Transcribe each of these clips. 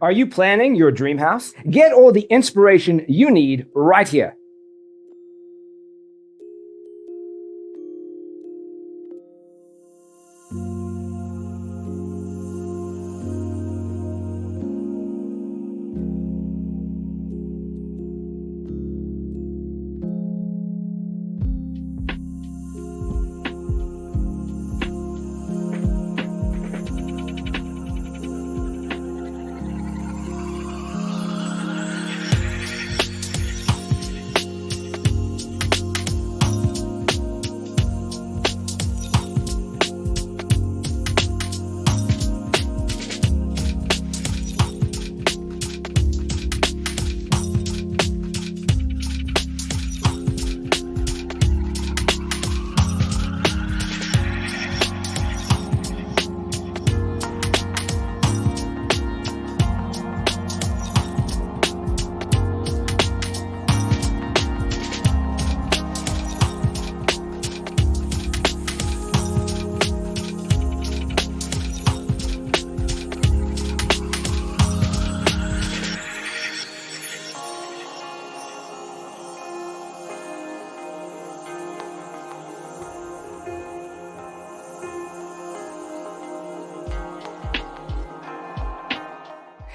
Are you planning your dream house? Get all the inspiration you need right here.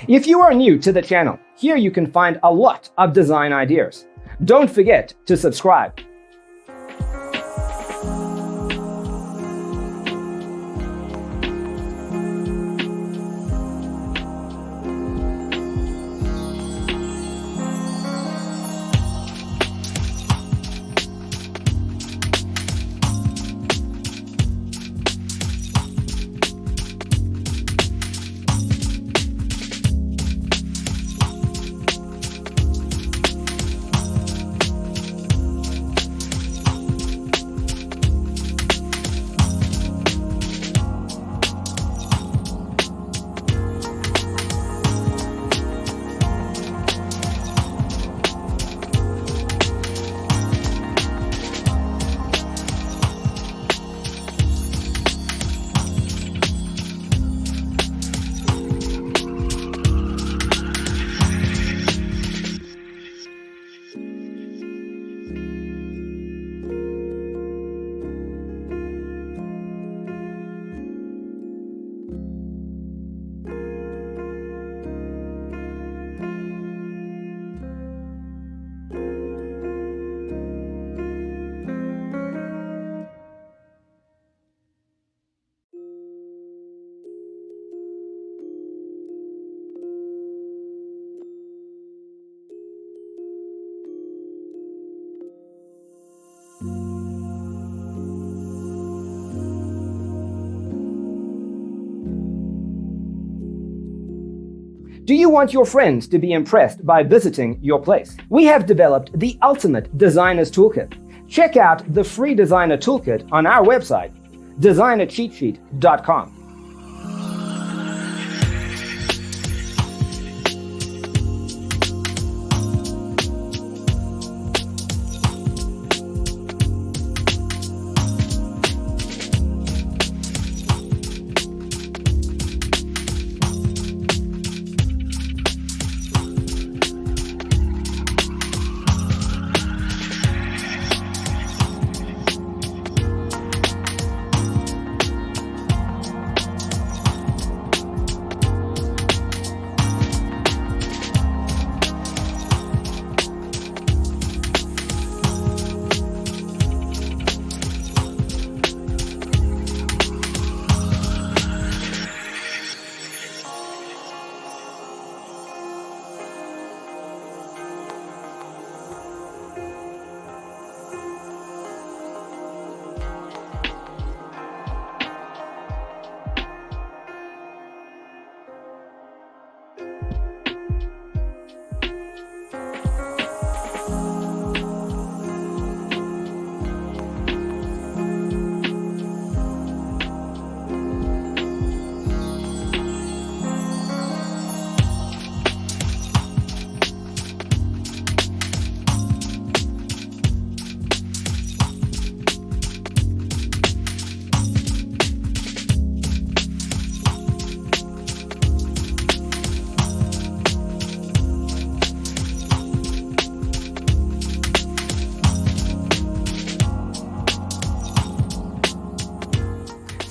If you are new to the channel, here you can find a lot of design ideas. Don't forget to subscribe. Do you want your friends to be impressed by visiting your place? We have developed the ultimate designer's toolkit. Check out the free designer toolkit on our website, designercheatsheet.com.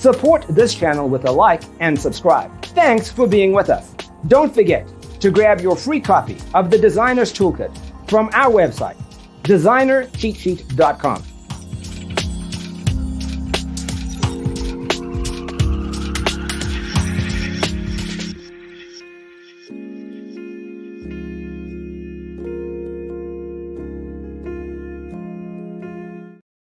Support this channel with a like and subscribe. Thanks for being with us. Don't forget to grab your free copy of the Designer's Toolkit from our website, designercheatsheet.com.